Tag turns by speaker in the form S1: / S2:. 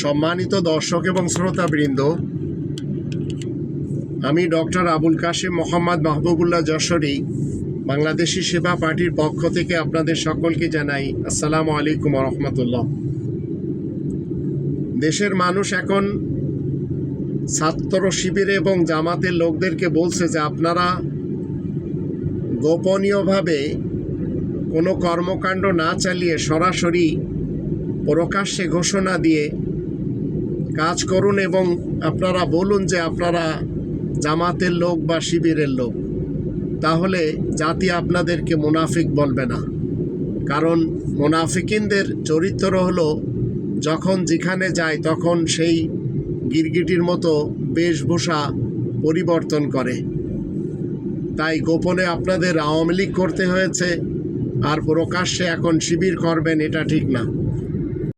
S1: সম্মানিত দর্শক এবং শ্রোতাবৃন্দ, আমি ডক্টর আবুল কাশেম মোহাম্মদ মাহবুবুল্লাহ যশোরী বাংলাদেশি সেবা পার্টির পক্ষ থেকে আপনাদের সকলকে জানাই আসসালামু আলাইকুম রহমতুল্লাহ। দেশের মানুষ এখন ছাত্র শিবিরে এবং জামাতের লোকদেরকে বলছে যে আপনারা গোপনীয়ভাবে কোনো কর্মকাণ্ড না চালিয়ে সরাসরি প্রকাশ্যে ঘোষণা দিয়ে কাজ করুন এবং আপনারা বলুন যে আপনারা জামাতের লোক বা শিবিরের লোক, তাহলে জাতি আপনাদেরকে মুনাফিক বলবে না। কারণ মুনাফিকিনদের চরিত্র হলো যখন যেখানে যায় তখন সেই গিরগিটির মতো বেশভূষা পরিবর্তন করে। তাই গোপনে আপনাদের আওয়ামী লীগ করতে হয়েছে আর প্রকাশ্যে এখন শিবির করবেন, এটা ঠিক না।